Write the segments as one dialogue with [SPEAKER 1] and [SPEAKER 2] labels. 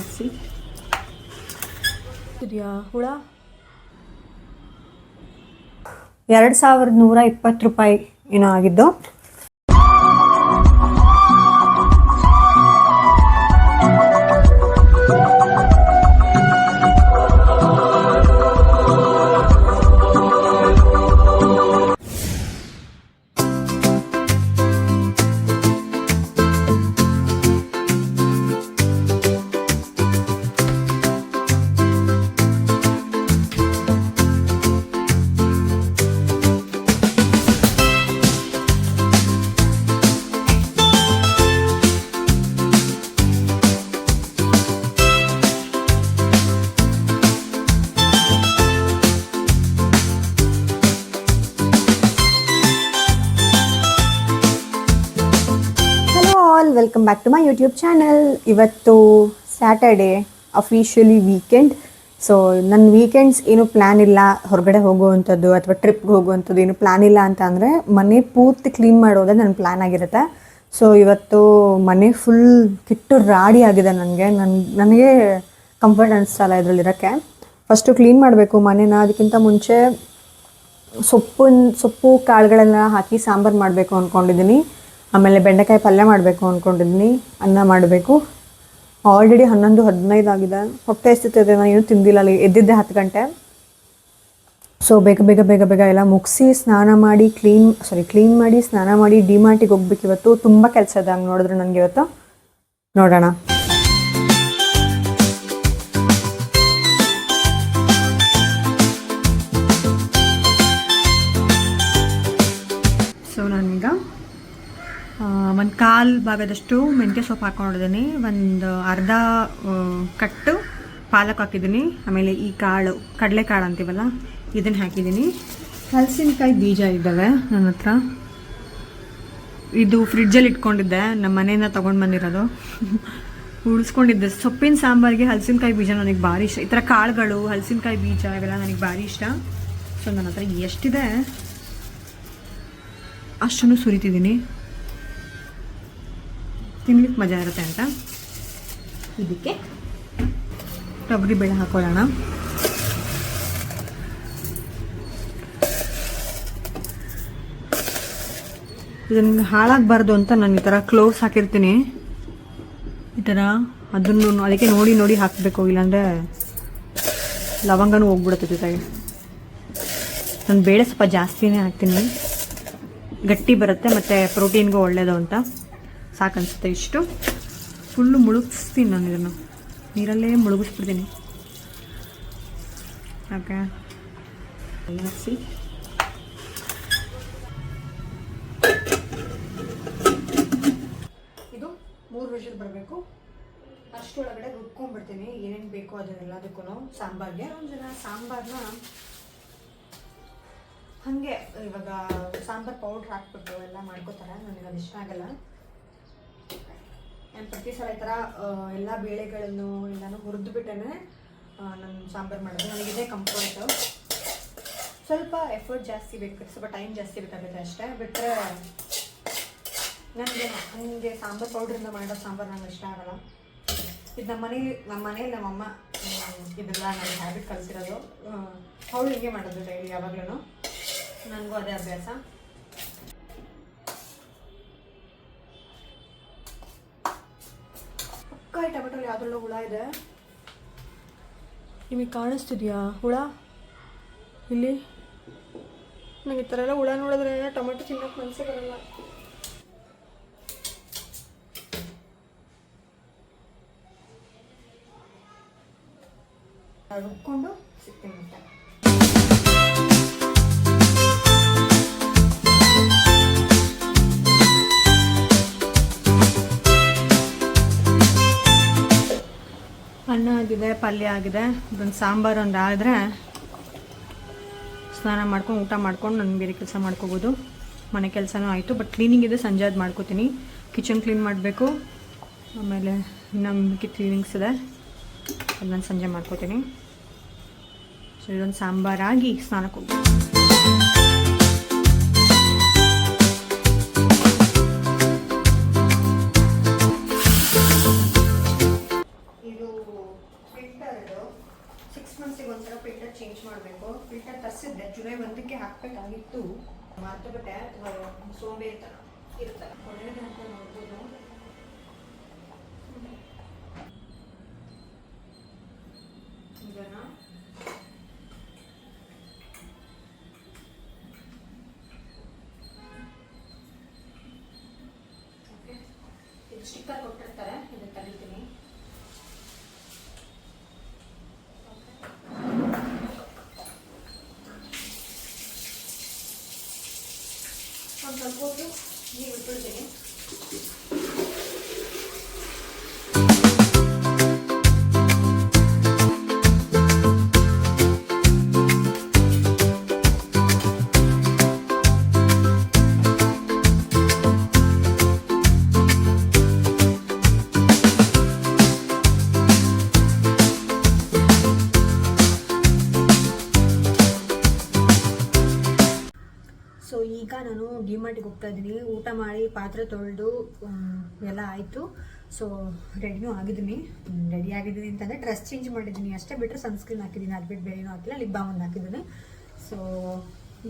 [SPEAKER 1] Mixie ಇದೆಯಾ ಹುಳ 2120 ರೂಪಾಯಿ ಏನೋ ಆಗಿದ್ದು. Welcome back to my YouTube channel. ಇವತ್ತು ಸ್ಯಾಟರ್ಡೇ, ಅಫಿಷಿಯಲಿ ವೀಕೆಂಡ್. ಸೊ ನನ್ನ ವೀಕೆಂಡ್ಸ್ ಏನು ಪ್ಲ್ಯಾನ್ ಇಲ್ಲ, ಹೊರಗಡೆ ಹೋಗುವಂಥದ್ದು ಅಥವಾ ಟ್ರಿಪ್ಗೆ ಹೋಗುವಂಥದ್ದು ಏನು ಪ್ಲ್ಯಾನ್ ಇಲ್ಲ ಅಂತ ಅಂದರೆ ಮನೆ ಪೂರ್ತಿ ಕ್ಲೀನ್ ಮಾಡೋದೇ ನನ್ನ ಪ್ಲ್ಯಾನ್ ಆಗಿರುತ್ತೆ. ಸೊ ಇವತ್ತು ಮನೆ ಫುಲ್ ಕಿಟ್ಟು ರಾಡಿ ಆಗಿದೆ. ನನಗೆ ಕಂಫರ್ಟ್ ಅನಿಸ್ತಲ್ಲ ಇದರಲ್ಲಿರೋಕ್ಕೆ. ಫಸ್ಟು ಕ್ಲೀನ್ ಮಾಡಬೇಕು ಮನೇನ. ಅದಕ್ಕಿಂತ ಮುಂಚೆ ಸೊಪ್ಪು ಕಾಳುಗಳೆಲ್ಲ ಹಾಕಿ ಸಾಂಬಾರು ಮಾಡಬೇಕು ಅಂದ್ಕೊಂಡಿದ್ದೀನಿ. ಆಮೇಲೆ ಬೆಂಡೆಕಾಯಿ ಪಲ್ಯ ಮಾಡಬೇಕು ಅಂದ್ಕೊಂಡಿದ್ದೀನಿ. ಅನ್ನ ಮಾಡಬೇಕು. ಆಲ್ರೆಡಿ 11:15 ಆಗಿದೆ. ಹೊಟ್ಟೆ ಎಷ್ಟಿರ್ತದೆ, ನಾನು ಏನೂ ತಿಂದಿಲ್ಲ. ಅಲ್ಲಿ ಎದ್ದಿದ್ದೆ 10 ಗಂಟೆ. ಸೊ ಬೇಗ ಎಲ್ಲ ಮುಗಿಸಿ ಕ್ಲೀನ್ ಮಾಡಿ ಸ್ನಾನ ಮಾಡಿ ಡಿಮಾರ್ಟಿಗೆ ಹೋಗ್ಬೇಕು. ಇವತ್ತು ತುಂಬ ಕೆಲಸ ಇದೆ. ಹಂಗೆ ನೋಡಿದ್ರೆ ನನಗೆ ಇವತ್ತು ನೋಡೋಣ. ಸೊ ನಾನೀಗ ಒಂದು ಕಾಲು ಭಾಗದಷ್ಟು ಮೆಂತ್ಯ ಸೊಪ್ಪು ಹಾಕ್ಕೊಂಡಿದ್ದೀನಿ. ಒಂದು ಅರ್ಧ ಕಟ್ಟು ಪಾಲಕ್ ಹಾಕಿದ್ದೀನಿ. ಆಮೇಲೆ ಈ ಕಾಳು, ಕಡಲೆಕಾಳು ಅಂತೀವಲ್ಲ, ಇದನ್ನು ಹಾಕಿದ್ದೀನಿ. ಹಲಸಿನಕಾಯಿ ಬೀಜ ಇದ್ದಾವೆ ನನ್ನ ಹತ್ರ. ಇದು ಫ್ರಿಡ್ಜಲ್ಲಿ ಇಟ್ಕೊಂಡಿದ್ದೆ, ನಮ್ಮ ಮನೆಯಿಂದ ತೊಗೊಂಡು ಬಂದಿರೋದು. ಉಳಿಸ್ಕೊಂಡಿದ್ದೆ. ಸೊಪ್ಪಿನ ಸಾಂಬಾರಿಗೆ ಹಲಸಿನಕಾಯಿ ಬೀಜ ನನಗೆ ಭಾರಿ ಇಷ್ಟ. ಈ ಥರ ಕಾಳುಗಳು, ಹಲಸಿನಕಾಯಿ ಬೀಜ ಇವೆಲ್ಲ ನನಗೆ ಭಾರಿ ಇಷ್ಟ. ಸೊ ನನ್ನ ಹತ್ರ ಎಷ್ಟಿದೆ ಅಷ್ಟನ್ನು ಸುರಿತಿದ್ದೀನಿ. ತಿನ್ಲಿಕ್ಕೆ ಮಜಾ ಇರುತ್ತೆ ಅಂತ. ಇದಕ್ಕೆ ತೊಗರಿ ಬೇಳೆ ಹಾಕೊಳ್ಳೋಣ. ಇದನ್ನು ಹಾಳಾಗಬಾರ್ದು ಅಂತ ನಾನು ಈ ಥರ ಕ್ಲೋವ್ಸ್ ಹಾಕಿರ್ತೀನಿ. ಈ ಥರ ಅದನ್ನು ಅದಕ್ಕೆ ನೋಡಿ ಹಾಕಬೇಕು, ಇಲ್ಲಾಂದರೆ ಲವಂಗನೂ ಹೋಗ್ಬಿಡುತ್ತೆ ಜೊತೆಗೆ. ನಾನು ಬೇಳೆ ಸ್ವಲ್ಪ ಜಾಸ್ತಿನೇ ಹಾಕ್ತೀನಿ, ಗಟ್ಟಿ ಬರುತ್ತೆ ಮತ್ತು ಪ್ರೋಟೀನ್ಗೂ ಒಳ್ಳೆಯದು ಅಂತ. ಸಾಕನ್ಸುತ್ತೆ ಇಷ್ಟು. ಫುಲ್ಲು ಮುಳುಗಿಸ್ತೀನಿ ನಾನು ಇದನ್ನು, ನೀರಲ್ಲೇ ಮುಳುಗಿಸ್ಬಿಡ್ತೀನಿ. ಓಕೆ, ಹಾಕಿ ಇದು 3 ವಿಷಲ್ ಬರಬೇಕು. ಅಷ್ಟೊಳಗಡೆ ರುಬ್ಕೊಂಡ್ಬಿಡ್ತೀನಿ ಏನೇನು ಬೇಕೋ ಅದನ್ನೆಲ್ಲದಕ್ಕೂ ಸಾಂಬಾರಿಗೆ. ಒಂದು ಜನ ಸಾಂಬಾರನ್ನ ಹಾಗೆ ಇವಾಗ ಸಾಂಬಾರು ಪೌಡ್ರ್ ಹಾಕ್ಬಿಟ್ಟು ಎಲ್ಲ ಮಾಡ್ಕೋತಾರೆ. ನನಗೆ ಅದು ಇಷ್ಟ ಆಗಲ್ಲ. ನಾನು ಪ್ರತಿ ಸಲ ಈ ಥರ ಎಲ್ಲ ಬೇಳೆಗಳನ್ನು ಎಲ್ಲನೂ ಹುರಿದ್ಬಿಟ್ಟೇ ನಾನು ಸಾಂಬಾರು ಮಾಡೋದು. ನನಗಿದೇ ಕಂಫರ್ಟು. ಸ್ವಲ್ಪ ಎಫರ್ಟ್ ಜಾಸ್ತಿ ಬೇಕು, ಸ್ವಲ್ಪ ಟೈಮ್ ಜಾಸ್ತಿ ಬೇಕಾಗುತ್ತೆ ಅಷ್ಟೇ. ಬಿಟ್ಟರೆ ನನಗೆ ಸಾಂಬಾರು ಪೌಡ್ರಿಂದ ಮಾಡೋ ಸಾಂಬಾರು ನನಗೆ ಇಷ್ಟ ಆಗಲ್ಲ. ಇದು ನಮ್ಮ ಮನೇಲಿ ನಮ್ಮಮ್ಮ ಇದೆಲ್ಲ ನನಗೆ ಹ್ಯಾಬಿಟ್ ಕಲಿಸಿರೋದು. ಅವಳು ಹೀಗೆ ಮಾಡೋದು ಡೈಲಿ ಯಾವಾಗಲೂ. ನನಗೂ ಅದೇ ಅಭ್ಯಾಸ. ಪಕ್ಕ ಟೊಮೆಟೊಲಿ ಯಾವುದ್ರಲ್ಲೂ ಹುಳ ಇದೆ. ನಿಮಗೆ ಕಾಣಿಸ್ತಿದೆಯಾ ಹುಳ? ಇಲ್ಲಿ ನನಗೆ ಈ ಥರ ಎಲ್ಲ ಹುಳ ನೋಡಿದ್ರೆ ಟೊಮೆಟೊ ತಿನ್ನೋಕೆ ಮನಸ್ಸೇ ಬರಲ್ಲ. ರುಬ್ಕೊಂಡು ಸಿಗ್ತೀನಿ ಮತ್ತೆ. ಅನ್ನ ಆಗಿದೆ, ಪಲ್ಯ ಆಗಿದೆ. ಇದೊಂದು ಸಾಂಬಾರು ಒಂದು ಆದರೆ ಸ್ನಾನ ಮಾಡ್ಕೊಂಡು ಊಟ ಮಾಡ್ಕೊಂಡು ನಾನು ಬೇರೆ ಕೆಲಸ ಮಾಡ್ಕೋಬೋದು. ಮನೆ ಕೆಲಸನೂ ಆಯಿತು. ಬಟ್ ಕ್ಲೀನಿಂಗ್ ಇದೆ, ಸಂಜೆ ಅದು ಮಾಡ್ಕೋತೀನಿ. ಕಿಚನ್ ಕ್ಲೀನ್ ಮಾಡಬೇಕು. ಆಮೇಲೆ ಇನ್ನೊಂದು ಕ್ಲೀನಿಂಗ್ಸ್ ಇದೆ, ಅದು ನಾನು ಸಂಜೆ ಮಾಡ್ಕೋತೀನಿ. ಸೊ ಇದೊಂದು ಸಾಂಬಾರಾಗಿ ಸ್ನಾನಕ್ಕೆ ಹೋಗ್ತೀನಿ. ಇದು ಇದು 6 ಮಂತ್ಸಿಗೆ ಒಂದ್ಸಲ ಫಿಲ್ಟರ್ ಚೇಂಜ್ ಮಾಡಬೇಕು. ಫಿಲ್ಟರ್ ತರಿಸಿದ್ದೆ ಜುಲೈ 1ಕ್ಕೆ ಹಾಕಬೇಕಾಗಿತ್ತು, ಮರ್ತುಬಿಟ್ಟೆ. ಸೋಂಬೇರಿತನ ಇರ್ತಾರೆ ಒಳ್ಳೆಯದು ಅಂತ ನೋಡ್ಬೋದು. ಇದನ್ನು ಓಕೆ, ಇದು ಸ್ಟಿಕ್ಕರ್ ಕೊಟ್ಟಿರ್ತಾರೆ, ಇದನ್ನು ತೆಗಿತೀನಿ. ಒಂದು ಸ್ವಲ್ಪ ಹೊತ್ತು ನೀರು ಬಿಟ್ಬಿಡ್ತೀನಿ. ಸೊ ಈಗ ನಾನು ಡಿಮಾರ್ಟಿಗೆ ಹೋಗ್ತಾ ಇದ್ದೀನಿ. ಊಟ ಮಾಡಿ ಪಾತ್ರೆ ತೊಳೆದು ಎಲ್ಲ ಆಯಿತು. ಸೊ ರೆಡಿನೂ ಆಗಿದ್ದೀನಿ. ರೆಡಿ ಆಗಿದ್ದೀನಿ ಅಂತಂದರೆ ಡ್ರೆಸ್ ಚೇಂಜ್ ಮಾಡಿದ್ದೀನಿ ಅಷ್ಟೇ, ಬಿಟ್ಟರೆ ಸನ್ಸ್ಕ್ರೀನ್ ಹಾಕಿದ್ದೀನಿ. ಅದು ಬಿಟ್ಟು ಬೇರೆನೂ ಹಾಕಿಲ್ಲ, ಲಿಪ್ ಬಾಮ್ ಒಂದು ಹಾಕಿದ್ದೀನಿ. ಸೊ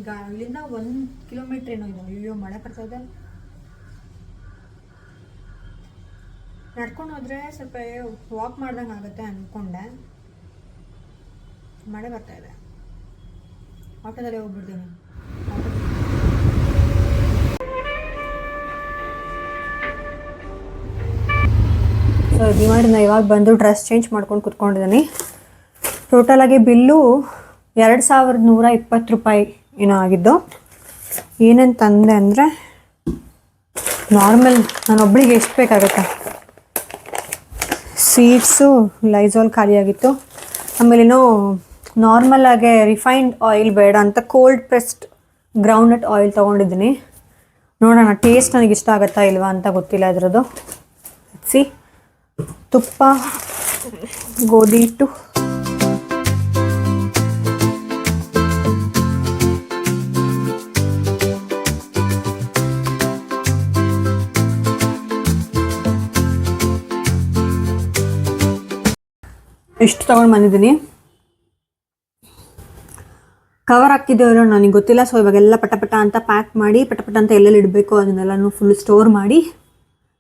[SPEAKER 1] ಈಗ ಇಲ್ಲಿಂದ 1 ಕಿಲೋಮೀಟ್ರ್ ಏನೋ ಇದೆ. ಅಯ್ಯೋ ಮಳೆ ಬರ್ತಾ ಇದೆ. ನಡ್ಕೊಂಡು ಹೋದರೆ ಸ್ವಲ್ಪ ವಾಕ್ ಮಾಡ್ದಂಗೆ ಆಗುತ್ತೆ ಅಂದ್ಕೊಂಡೆ, ಮಳೆ ಬರ್ತಾ ಇದೆ. ಆಟೋದಲ್ಲೇ ಹೋಗ್ಬಿಡ್ತೀನಿ. ಸೊ ಡಿಮಾರ್ಟಿಂದ ಇವಾಗ ಬಂದು ಡ್ರೆಸ್ ಚೇಂಜ್ ಮಾಡ್ಕೊಂಡು ಕುತ್ಕೊಂಡಿದ್ದೀನಿ. ಟೋಟಲಾಗಿ ಬಿಲ್ಲು 2120 ರೂಪಾಯಿ ಏನೋ ಆಗಿದ್ದು. ಏನೇನು ತಂದೆ ಅಂದರೆ ನಾರ್ಮಲ್ ನಾನೊಬ್ಬಳಿಗೆ ಎಷ್ಟು ಬೇಕಾಗುತ್ತೆ. Sweets Lysol ಖಾಲಿಯಾಗಿತ್ತು. ಆಮೇಲೇನೋ ನಾರ್ಮಲಾಗೆ ರಿಫೈನ್ಡ್ ಆಯಿಲ್ ಬೇಡ ಅಂತ ಕೋಲ್ಡ್ ಪ್ರೆಸ್ಡ್ ಗ್ರೌಂಡ್ನಟ್ ಆಯಿಲ್ ತೊಗೊಂಡಿದ್ದೀನಿ. ನೋಡೋಣ ಟೇಸ್ಟ್ ನನಗೆ ಇಷ್ಟ ಆಗುತ್ತಾ ಇಲ್ವಾ ಅಂತ ಗೊತ್ತಿಲ್ಲ ಅದರದ್ದು. ಸಿ ತುಪ್ಪ, ಗೋಧಿ ಹಿಟ್ಟು, ಇಷ್ಟು ತೊಗೊಂಡು ಬಂದಿದ್ದೀನಿ. ಕವರ್ ಹಾಕಿದ್ದೇವಲ್ಲ ನನಗೆ ಗೊತ್ತಿಲ್ಲ. ಸೊ ಇವಾಗೆಲ್ಲ ಪಟಪಟ ಅಂತ ಪ್ಯಾಕ್ ಮಾಡಿ ಪಟಪಟ ಅಂತ ಎಲ್ಲೆಲ್ಲಿ ಇಡಬೇಕು ಅದನ್ನೆಲ್ಲನೂ ಫುಲ್ ಸ್ಟೋರ್ ಮಾಡಿ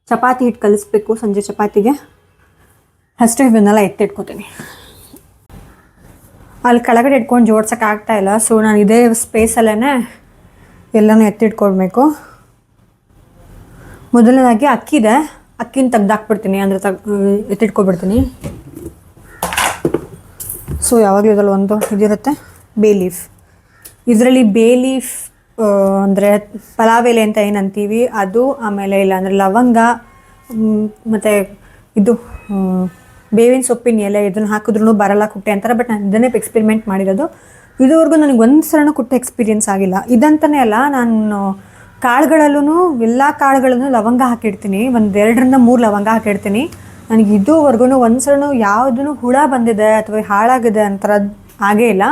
[SPEAKER 1] ಚಪಾತಿ ಹಿಟ್ಟು ಕಲಿಸ್ಬೇಕು ಸಂಜೆ ಚಪಾತಿಗೆ. ಅಷ್ಟೇ, ಇವನ್ನೆಲ್ಲ ಎತ್ತಿಟ್ಕೋತೀನಿ. ಅಲ್ಲಿ ಕೆಳಗಡೆ ಇಟ್ಕೊಂಡು ಜೋಡ್ಸೋಕೆ ಆಗ್ತಾಯಿಲ್ಲ. ಸೊ ನಾನು ಇದೇ ಸ್ಪೇಸಲ್ಲೇ ಎಲ್ಲನೂ ಎತ್ತಿಟ್ಕೊಳ್ಬೇಕು. ಮೊದಲನೇದಾಗಿ ಅಕ್ಕಿದೆ, ಅಕ್ಕಿನ ತೆಗ್ದಾಕ್ಬಿಡ್ತೀನಿ, ಅಂದರೆ ಎತ್ತಿಟ್ಕೊಬಿಡ್ತೀನಿ. ಸೊ ಯಾವಾಗಲೂ ಇದರಲ್ಲಿ ಒಂದು ಇದಿರುತ್ತೆ, ಬೇ ಲೀಫ್. ಇದರಲ್ಲಿ ಬೇ ಲೀಫ್ ಅಂದರೆ ಪಲಾವ್ ಎಲೆ ಅಂತ ಏನು ಅಂತೀವಿ ಅದು, ಆಮೇಲೆ ಇಲ್ಲಾಂದರೆ ಲವಂಗ ಮತ್ತು ಇದು ಬೇವಿನ ಸೊಪ್ಪಿನ ಎಲೆ, ಇದನ್ನು ಹಾಕಿದ್ರೂ ಬರಲ್ಲ ಕುಟ್ಟೆ ಅಂತಾರೆ. ಬಟ್ ನಾನು ಇದನ್ನೇ ಎಕ್ಸ್ಪೆರಿಮೆಂಟ್ ಮಾಡಿರೋದು. ಇದುವರೆಗೂ ನನಗೆ ಒಂದು ಸಲ ಕುಟ್ಟೆ ಎಕ್ಸ್ಪೀರಿಯೆನ್ಸ್ ಆಗಿಲ್ಲ. ಇದಂತಲೇ ಅಲ್ಲ, ನಾನು ಕಾಳುಗಳಲ್ಲೂ ಎಲ್ಲ ಕಾಳುಗಳನ್ನು ಲವಂಗ ಹಾಕಿಡ್ತೀನಿ. 2-3 ಲವಂಗ ಹಾಕಿಡ್ತೀನಿ. ನನಗೆ ಇದುವರೆಗೂ ಒಂದು ಸಲ ಯಾವುದೂ ಹುಳ ಬಂದಿದೆ ಅಥವಾ ಹಾಳಾಗಿದೆ ಅಂಥದ್ದು ಆಗೇ ಇಲ್ಲ.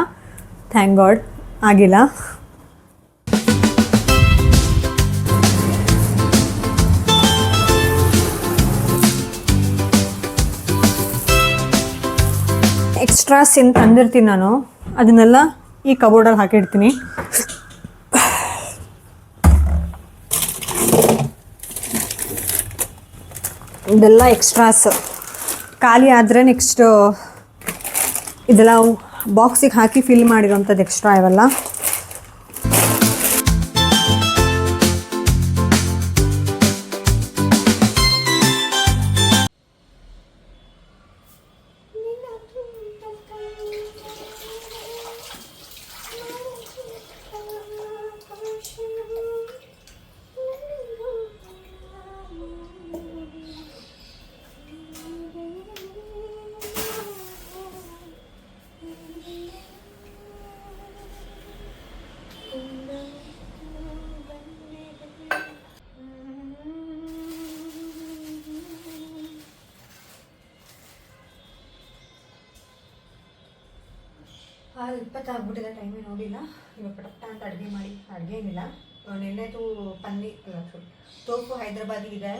[SPEAKER 1] ಥ್ಯಾಂಕ್ ಗಾಡ್ ಆಗಿಲ್ಲ. ಎಕ್ಸ್ಟ್ರಾಸ್ ಏನು ತಂದಿರ್ತೀನಿ ನಾನು, ಅದನ್ನೆಲ್ಲ ಈ ಕಬೋರ್ಡಲ್ಲಿ ಹಾಕಿಡ್ತೀನಿ. ಇದೆಲ್ಲ ಎಕ್ಸ್ಟ್ರಾಸ್ ಖಾಲಿ ಆದರೆ ನೆಕ್ಸ್ಟ್ ಇದೆಲ್ಲ ಬಾಕ್ಸಿಗೆ ಹಾಕಿ ಫಿಲ್ ಮಾಡಿರೋಂಥದ್ದು ಎಕ್ಸ್ಟ್ರಾ ಇವೆಲ್ಲ. ಹಾಲು 20 ಆಗ್ಬಿಟ್ಟಿದೆ, ಟೈಮೇ ನೋಡಿಲ್ಲ. ಇವಾಗ ಪಟಪಟ ಅಂತ ಅಡುಗೆ ಏನಿಲ್ಲ. ನೆನ್ನೆದು ತೋಪು ಹೈದ್ರಾಬಾದಿ ಇದೆ.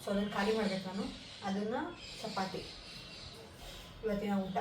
[SPEAKER 1] ಸೊ ಅದನ್ನು ಖಾಲಿ ಮಾಡ್ಬೇಕು ನಾನು. ಅದನ್ನು ಚಪಾತಿ ಇವತ್ತಿನ ಊಟ.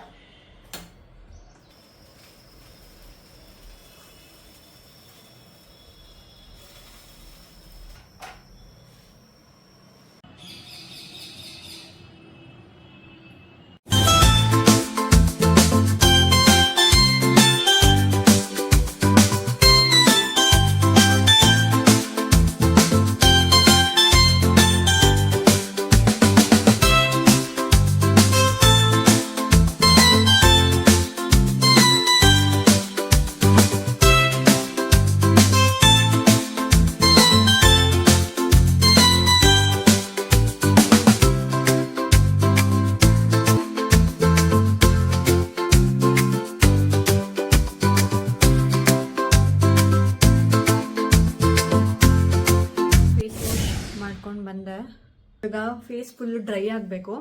[SPEAKER 1] ಬಂದೆ. ಈಗ ಫೇಸ್ ಫುಲ್ ಡ್ರೈ ಆಗಬೇಕು.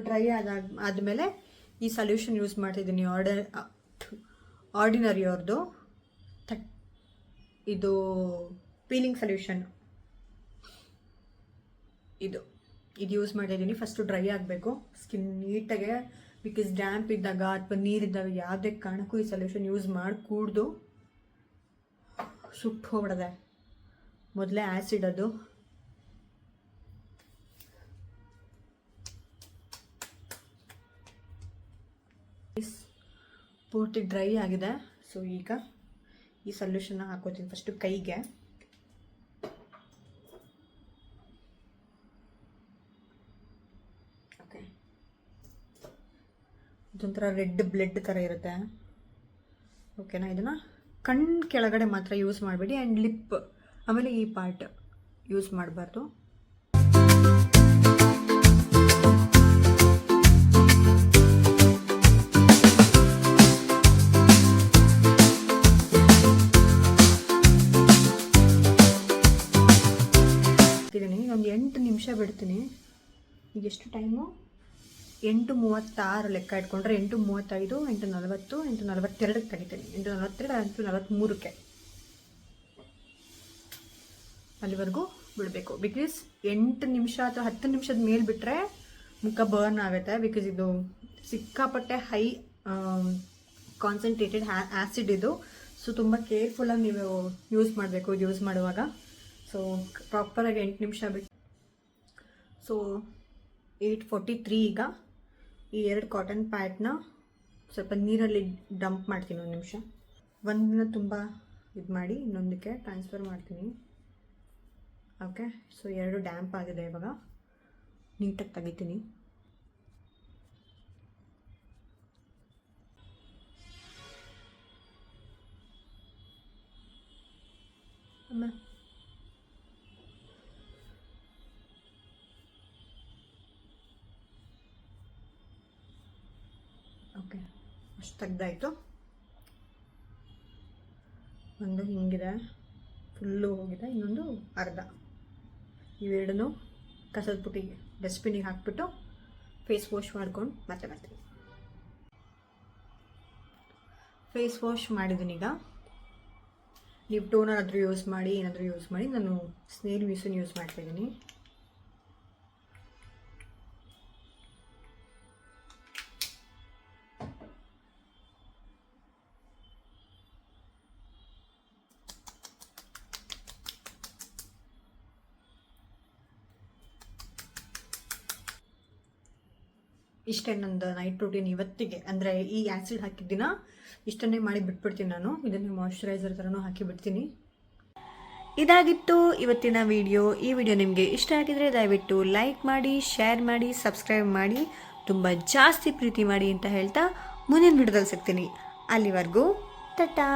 [SPEAKER 1] ಡ್ರೈ ಆದಮೇಲೆ ಈ ಸೊಲ್ಯೂಷನ್ ಯೂಸ್ ಮಾಡ್ತಿದ್ದೀನಿ. ಆರ್ಡಿನರಿ ಅವ್ರದ್ದು ಇದು ಪೀಲಿಂಗ್ ಸೊಲ್ಯೂಷನ್. ಇದು ಯೂಸ್ ಮಾಡಿದ್ದೀನಿ. ಫಸ್ಟು ಡ್ರೈ ಆಗಬೇಕು ಸ್ಕಿನ್ ನೀಟಾಗೆ. ಬಿಕಾಸ್ ಡ್ಯಾಂಪ್ ಇದ್ದಾಗ ಅಥವಾ ನೀರಿದ್ದಾಗ ಯಾವುದೇ ಕಾರಣಕ್ಕೂ ಈ ಸೊಲ್ಯೂಷನ್ ಯೂಸ್ ಮಾಡಿ ಕೂಡ್ದು ಸುಟ್ಟು ಹೋಗ್ಬಿಡದೆ. ಮೊದಲೇ ಆ್ಯಸಿಡ್ ಅದು. ಪೂರ್ತಿ ಡ್ರೈ ಆಗಿದೆ. ಸೊ ಈಗ ಈ ಸೊಲ್ಯೂಷನ್ನ ಹಾಕೋತೀನಿ ಫಸ್ಟು ಕೈಗೆ. ಓಕೆ, ಇದೊಂಥರ ರೆಡ್ ಬ್ಲಡ್ ಥರ ಇರುತ್ತೆ. ಓಕೆನಾ? ಇದನ್ನು ಕಣ್ಣು ಕೆಳಗಡೆ ಮಾತ್ರ ಯೂಸ್ ಮಾಡಬೇಡಿ. ಆ್ಯಂಡ್ ಲಿಪ್ ಆಮೇಲೆ ಈ ಪಾರ್ಟ್ ಯೂಸ್ ಮಾಡಬಾರ್ದು. ಒಂದು 8 ನಿಮಿಷ ಬಿಡ್ತೀನಿ. ಈಗ ಎಷ್ಟು ಟೈಮು? 8:36 ಲೆಕ್ಕ ಇಟ್ಕೊಂಡ್ರೆ 8:35, 8:40, 8:42 ತೆಗಿತೀನಿ. 8:42, 8:43 ಅಲ್ಲಿವರೆಗೂ ಬಿಡಬೇಕು. ಬಿಕಾಸ್ 8 ನಿಮಿಷ ಅಥವಾ 10 ನಿಮಿಷದ ಮೇಲೆ ಬಿಟ್ಟರೆ ಮುಖ ಬರ್ನ್ ಆಗುತ್ತೆ. ಬಿಕಾಸ್ ಇದು ಸಿಕ್ಕಾಪಟ್ಟೆ ಹೈ ಕಾನ್ಸಂಟ್ರೇಟೆಡ್ ಆ್ಯಸಿಡ್ ಇದು. ಸೊ ತುಂಬ ಕೇರ್ಫುಲ್ಲಾಗಿ ನೀವು ಯೂಸ್ ಮಾಡಬೇಕು ಇದು ಯೂಸ್ ಮಾಡುವಾಗ. ಸೊ ಪ್ರಾಪರಾಗಿ 8 ನಿಮಿಷ ಬಿಟ್ಟು. ಸೊ 8:43 ಈಗ ಈ 2 ಕಾಟನ್ ಪ್ಯಾಡ್ನ ಸ್ವಲ್ಪ ನೀರಲ್ಲಿ ಡಂಪ್ ಮಾಡ್ತೀನಿ. 1 ನಿಮಿಷ. ಒಂದನ್ನ ತುಂಬ ಇದು ಮಾಡಿ ಇನ್ನೊಂದಕ್ಕೆ ಟ್ರಾನ್ಸ್ಫರ್ ಮಾಡ್ತೀನಿ. ಓಕೆ, ಸೊ 2 ಡ್ಯಾಂಪ್ ಆಗಿದೆ. ಇವಾಗ ನೀಟಾಗಿ ತೆಗಿತೀನಿ. ಆಮೇಲೆ ಓಕೆ, ಅಷ್ಟು ತೆಗ್ದಾಯಿತು. ಒಂದು ಹಿಂಗಿದೆ, ಫುಲ್ಲು ಹೋಗಿದೆ. ಇನ್ನೊಂದು ಅರ್ಧ. ಇವೆರಡನ್ನೂ ಕಸದ ಪುಟ್ಟಿಗೆ ಡಸ್ಟ್ಬಿನ್ನಿಗೆ ಹಾಕ್ಬಿಟ್ಟು ಫೇಸ್ ವಾಶ್ ಮಾಡ್ಕೊಂಡು ಮತ್ತೆ ಬರ್ತೀನಿ. ಫೇಸ್ ವಾಶ್ ಮಾಡಿದ್ದೀನಿ. ಈಗ ನೀವು ಟೋನರ್ ಆದರೂ ಯೂಸ್ ಮಾಡಿ, ಏನಾದರೂ ಯೂಸ್ ಮಾಡಿ. ನಾನು ಸ್ನೇಲ್ ಮ್ಯೂಸನ್ ಯೂಸ್ ಮಾಡ್ತಾಯಿದ್ದೀನಿ. ಇಷ್ಟೇ ನಂದು ನೈಟ್ ರೂಟೀನ್ ಇವತ್ತಿಗೆ. ಅಂದರೆ ಈ ಆ್ಯಸಿಡ್ ಹಾಕಿದ್ದಿನ ಇಷ್ಟನ್ನೇ ಮಾಡಿ ಬಿಟ್ಬಿಡ್ತೀನಿ ನಾನು. ಇದನ್ನು ಮಾಯ್ಶ್ಚರೈಸರ್ ಥರನೂ ಹಾಕಿ ಬಿಡ್ತೀನಿ. ಇದಾಗಿತ್ತು ಇವತ್ತಿನ ವಿಡಿಯೋ. ಈ ವಿಡಿಯೋ ನಿಮಗೆ ಇಷ್ಟ ಆಗಿದ್ರೆ ದಯವಿಟ್ಟು ಲೈಕ್ ಮಾಡಿ, ಶೇರ್ ಮಾಡಿ, ಸಬ್ಸ್ಕ್ರೈಬ್ ಮಾಡಿ, ತುಂಬ ಜಾಸ್ತಿ ಪ್ರೀತಿ ಮಾಡಿ ಅಂತ ಹೇಳ್ತಾ ಮುಂದಿನ ವಿಡಿಯೋದಲ್ಲಿ ಸಿಗ್ತೀನಿ. ಅಲ್ಲಿವರೆಗೂ ಟಾಟಾ.